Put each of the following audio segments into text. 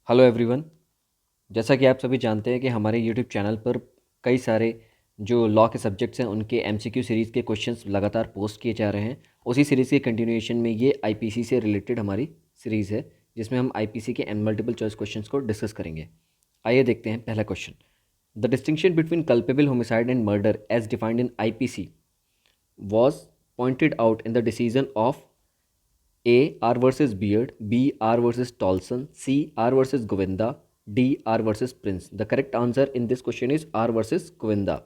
Hello everyone. जैसा कि आप सभी जानते हैं कि हमारे यूट्यूब चैनल पर कई सारे जो लॉ के सब्जेक्ट्स हैं उनके एमसीक्यू सीरीज़ के क्वेश्चंस लगातार पोस्ट किए जा रहे हैं। उसी सीरीज़ के कंटिन्यूएशन में ये आईपीसी से रिलेटेड हमारी सीरीज़ है, जिसमें हम आईपीसी के मल्टीपल चॉइस क्वेश्चंस को डिस्कस करेंगे। आइए देखते हैं पहला question. The distinction between culpable homicide and murder as defined in IPC was pointed out in the decision of A. R versus Beard, B. R versus Tolson, C. R versus Govinda, D. R versus Prince. The correct answer in this question is R versus Govinda.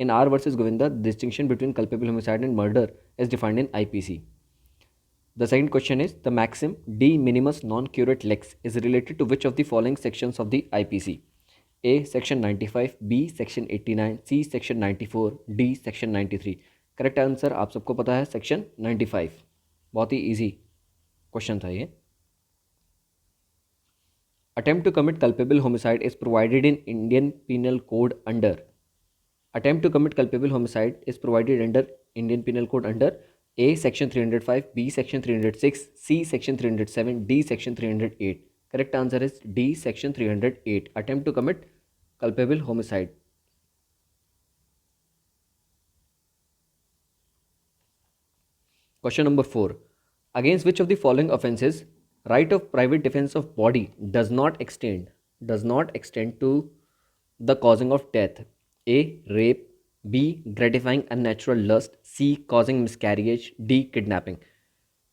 In R versus Govinda, the distinction between culpable homicide and murder is defined in IPC. The second question is the maxim D minimus non curate lex is related to which of the following sections of the IPC? A. Section 95, B. Section 89, C. Section 94, D. Section 93. Correct answer आप सबको पता है section 95। बहुत ही easy question था ये। Attempt to commit culpable homicide is provided in Indian penal code under. Attempt to commit culpable homicide is provided under Indian penal code under a section 305, b section 306, c section 307, d section 308। Correct answer is d section 308, attempt to commit culpable homicide. Question number 4. Against which of the following offences right of private defense of body does not extend to the causing of death? A. Rape, B. Gratifying unnatural lust, C. Causing miscarriage, D. Kidnapping.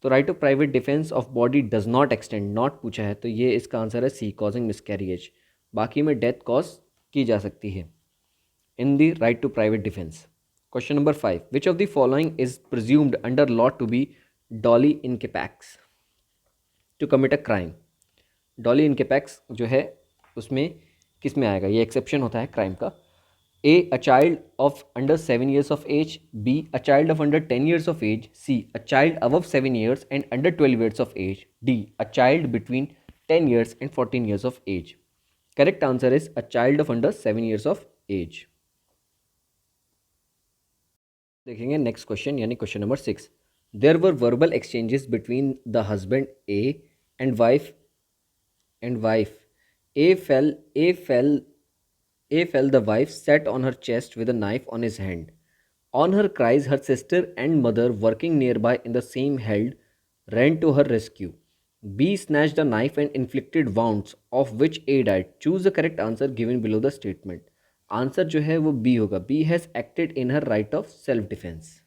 तो right of private defence of body does not extend, not पूछा है तो ये इसका answer है सी, causing मिसकैरिएज। बाकी में death cause की जा सकती है in the right to private defence. Question number 5. Which of the following is presumed under law to be dolly incapax to commit a crime? Dolly incapax जो है उसमें किस में आएगा? ये एक्सेप्शन होता है क्राइम का। A. A child of under 7 years of age, B. A child of under 10 years of age, C. A child above 7 years and under 12 years of age, D. A child between 10 years and 14 years of age. Correct answer is a child of under 7 years of age. देखेंगे next question यानी question number 6. There were verbal exchanges between the husband a and wife A fell the wife sat on her chest with a knife on his hand. On her cries, her sister and mother, working nearby in the same held, ran to her rescue. B snatched a knife and inflicted wounds, of which A died. Choose the correct answer given below the statement. Answer जो है वो b होगा। B has acted in her right of self defence.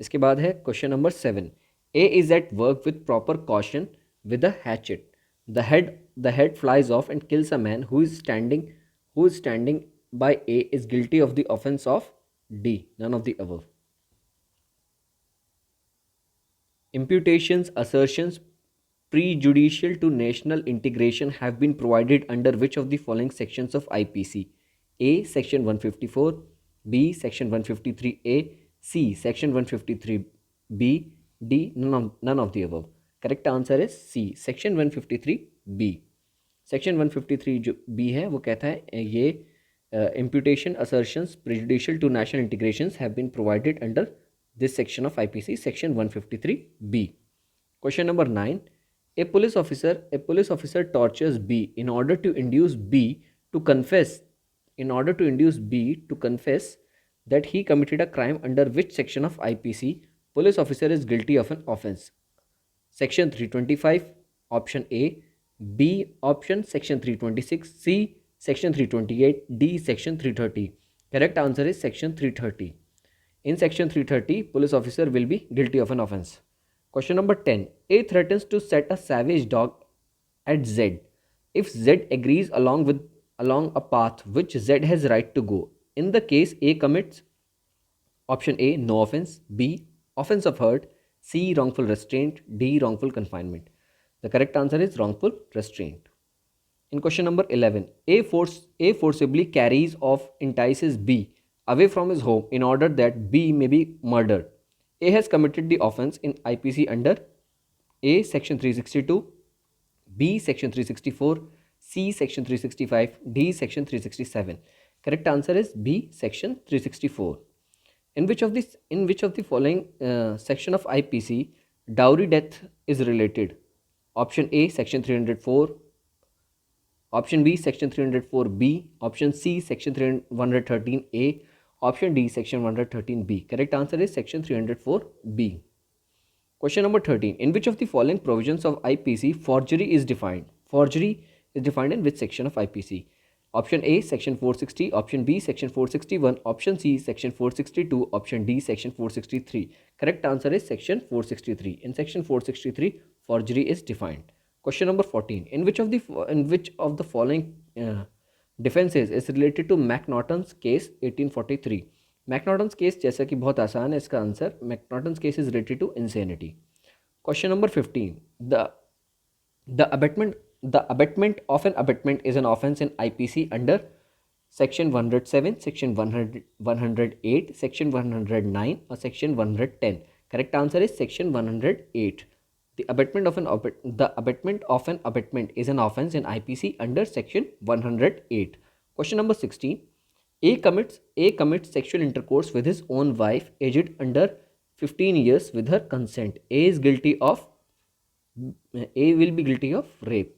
इसके बाद है question number 7. A is at work with proper caution with a hatchet. The head flies off and kills a man who is standing by a is guilty of the offence of d, none of the above. Imputations, assertions prejudicial to national integration have been provided under which of the following sections of IPC? A. Section 154, B. Section 153A, C. Section 153B, D. None of the above. Correct answer is C. Section 153B. Section 153 जो B है वो कहता है ये imputation, assertions prejudicial to national integrations have been provided under this section of IPC, section 153B. Question number 9. A police officer tortures B in order to induce B to confess that he committed a crime under which section of IPC police officer is guilty of an offence? Section 325 option A, B option section 326, C section 328, D section 330. Correct answer is section 330. In section 330, police officer will be guilty of an offence. Question number 10. A threatens to set a savage dog at Z. If Z agrees along a path which Z has right to go. In the case, A commits option A, no offence, B, offence of hurt, C, wrongful restraint, D, wrongful confinement. The correct answer is wrongful restraint. In question number 11, A forcibly carries off, entices B away from his home in order that B may be murdered. A has committed the offence in IPC under A section 362, B section 364, C section 365, D section 367. Correct answer is B section 364. In which of the following section of IPC Dowry death is related. Option A, section 304. Option B, section 304B. Option C, section 113A. Option D, section 113B. Correct answer is section 304B. Question number 13. In which of the following provisions of IPC forgery is defined? Forgery is defined in which section of IPC? Option A, section 460. Option B, section 461. Option C, section 462. Option D, section 463. Correct answer is section 463. In section 463, forgery is defined. Question number 14. In which of the following defenses is related to McNaughton's case 1843? McNaughton's case जैसा कि बहुत आसान है इसका answer. McNaughton's case is related to insanity. Question number 15. The abetment of an abetment is an offence in IPC under section 107, section 108, section 109 or section 110. Correct answer is section 108. The abetment of an abetment is an offence in IPC under section 108. Question number 16. A commits sexual intercourse with his own wife aged under 15 years with her consent. A will be guilty of rape.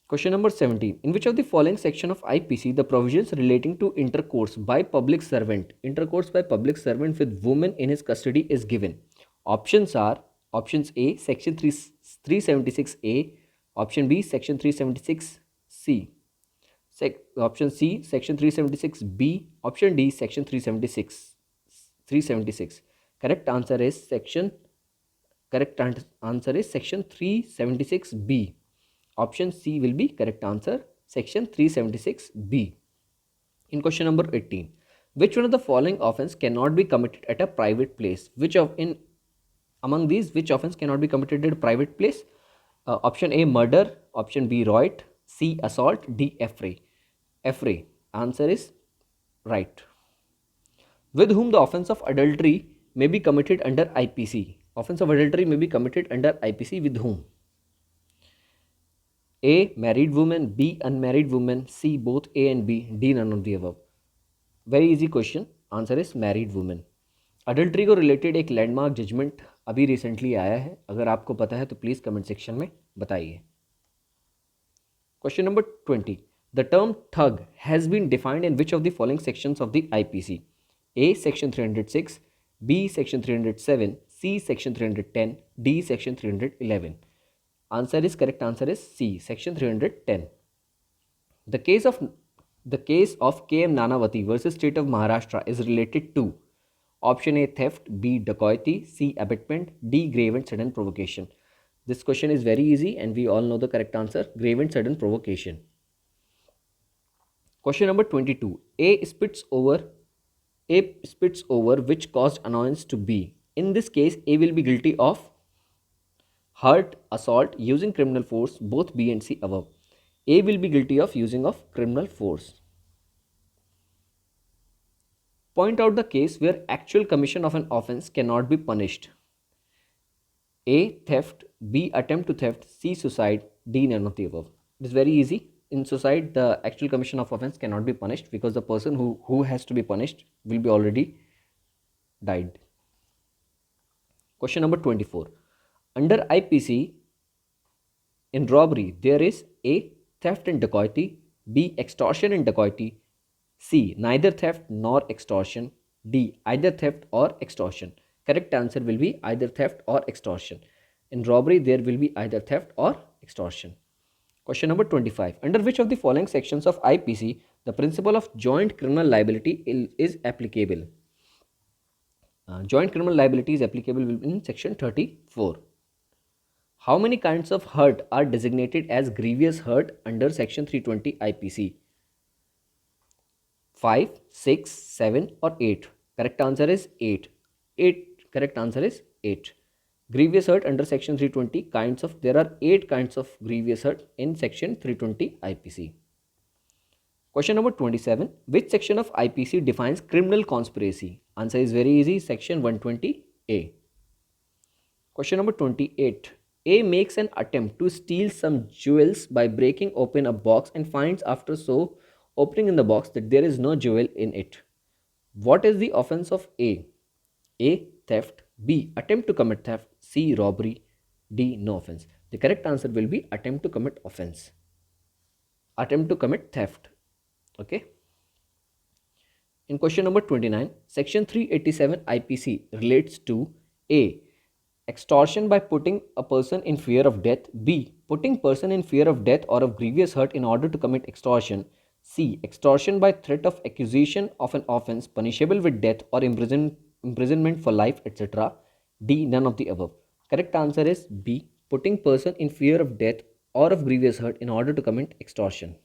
Question number 17. In which of the following section of IPC the provisions relating to intercourse by public servant with woman in his custody is given? Options are: options A, section 376A, option B, section 376C, option C, section 376B, option D, section 376. Correct answer is section 376B. Option C will be correct answer, section 376B. In question number 18, which one of the following offence cannot be committed at a private place? Among these, which offence cannot be committed at a private place? Option A, murder. Option B, riot. C, assault. D, affray. Answer is right. With whom the offence of adultery may be committed under IPC? Offence of adultery may be committed under IPC with whom? A, married woman. B, unmarried woman. C, both A and B. D, none of the above. Very easy question. Answer is married woman. Adultery को related एक landmark judgement अभी recently आया है. अगर आपको पता है तो प्लीज़ कमेंट सेक्शन में बताइए. Question number 20. The term thug has been defined in which of the following sections of the IPC? A, section 306, B, section 307, C, section 310, D, section 311. Correct answer is C, section 310. The case of KM Nanavati versus State of Maharashtra is related to: option A, theft, B, dacoity, C, abetment, D, grave and sudden provocation. This question is very easy and we all know the correct answer: grave and sudden provocation. Question number 22. A spits over which caused annoyance to B. In this case, A will be guilty of hurt, assault, using criminal force, both B and C above. A will be guilty of using of criminal force. Point out the case where actual commission of an offence cannot be punished. A, theft, B, attempt to theft, C, suicide, D, none of the above. It is very easy. In suicide, the actual commission of offence cannot be punished because the person who has to be punished will be already died. Question number 24. Under IPC, in robbery, there is A, theft and dacoity, B, extortion and dacoity, C, neither theft nor extortion, D, either theft or extortion. Correct answer will be either theft or extortion. In robbery, there will be either theft or extortion. Question number 25. Under which of the following sections of IPC the principle of joint criminal liability is applicable? Joint criminal liability is applicable in section 34. How many kinds of hurt are designated as grievous hurt under section 320 IPC? 5, 6, 7 or 8? Correct answer is 8. Correct answer is 8. Grievous hurt under section 320 there are 8 kinds of grievous hurt in section 320 IPC. Question number 27. Which section of IPC defines criminal conspiracy? Answer is very easy, section 120A. Question number 28. A makes an attempt to steal some jewels by breaking open a box and finds after so opening in the box that there is no jewel in it. What is the offence of A? A, theft, B. Attempt to commit theft. C. Robbery. D. No offense. The correct answer will be attempt to commit offense. Attempt to commit theft. Okay. In question number 29, section 387 IPC relates to A. Extortion by putting a person in fear of death. B. Putting person in fear of death or of grievous hurt in order to commit extortion. C. Extortion by threat of accusation of an offence punishable with death or imprisonment for life, etc. D. None of the above. Correct answer is B. Putting person in fear of death or of grievous hurt in order to commit extortion.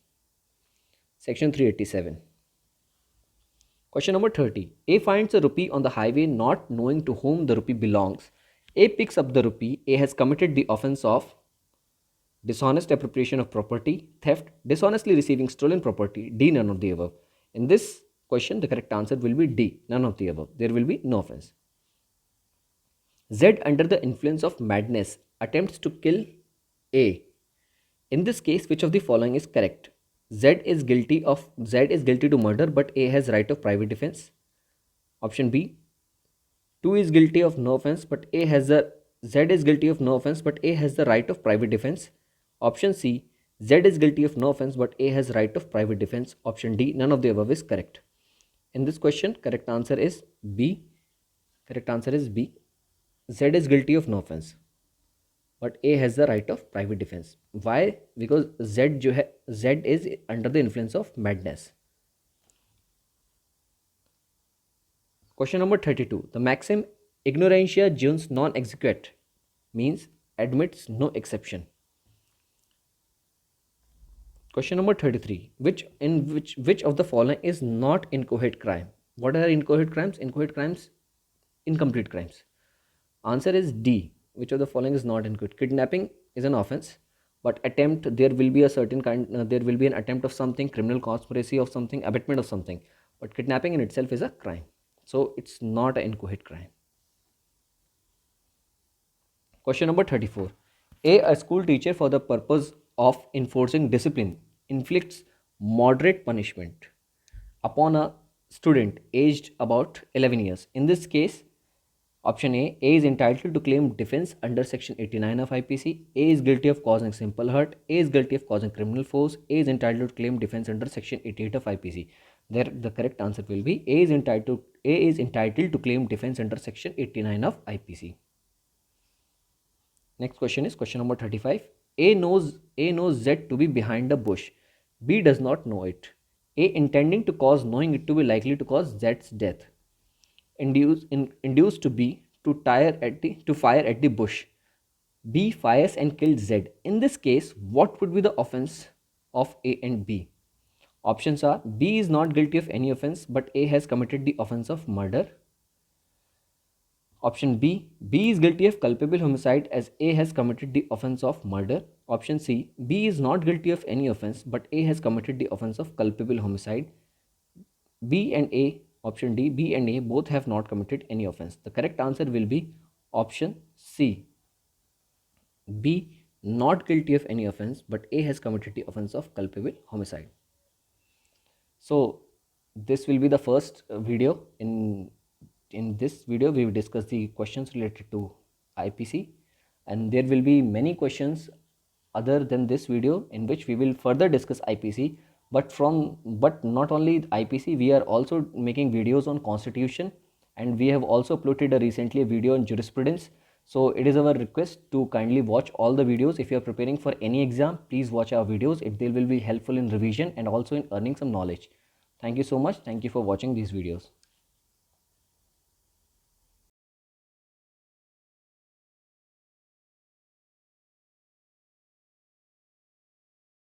Section 387. Question number 30. A finds a rupee on the highway not knowing to whom the rupee belongs. A picks up the rupee. A has committed the offence of dishonest appropriation of property, theft, dishonestly receiving stolen property. D. None of the above. In this question, the correct answer will be D. None of the above. There will be no offence. Z, under the influence of madness, attempts to kill A. In this case, which of the following is correct? Z is guilty to murder, but A has right of private defense. Option B. 2 is guilty of no offense, but Z is guilty of no offense, but A has the right of private defense. Option C. Z is guilty of no offense, but A has right of private defense. Option D. None of the above is correct. In this question, correct answer is B. Correct answer is B. Z is guilty of no offense, but A has the right of private defense. Why? Because Z is under the influence of madness. Question number 32. The maxim ignorantia juris non exequat means admits no exception. Question number 33. Which of the following is not inchoate crime? What are inchoate crimes? Inchoate crimes, incomplete crimes. Answer is D. Which of the following is not inchoate? Kidnapping is an offense, but attempt, there will be a certain kind, there will be an attempt of something, criminal conspiracy of something, abetment of something, but kidnapping in itself is a crime, so it's not an inchoate crime. Question number 34. A school teacher, for the purpose of enforcing discipline, inflicts moderate punishment upon a student aged about 11 years. In this case, option A is entitled to claim defense under section 89 of IPC. A is guilty of causing simple hurt. A is guilty of causing criminal force. A is entitled to claim defense under section 88 of IPC. There, the correct answer will be A is entitled to claim defense under section 89 of IPC. Next question is question number 35. A knows Z to be behind a bush. B does not know it. A intending to cause, knowing it to be likely to cause Z's death, induced to B to fire at the bush. B fires and kills Z. In this case, what would be the offense of A and B? Options are: B is not guilty of any offense, but A has committed the offense of murder. Option B is guilty of culpable homicide as A has committed the offense of murder. Option C, B is not guilty of any offense, but A has committed the offense of culpable homicide. Option D, B and A both have not committed any offense. The correct answer will be option C. B, not guilty of any offense, but A has committed the offense of culpable homicide. So this will be the first video. In this video, we will discuss the questions related to IPC, and there will be many questions other than this video in which we will further discuss IPC. But not only IPC, we are also making videos on Constitution, and we have also uploaded recently a video on jurisprudence. So it is our request to kindly watch all the videos. If you are preparing for any exam, please watch our videos. They will be helpful in revision and also in earning some knowledge. Thank you so much. Thank you for watching these videos.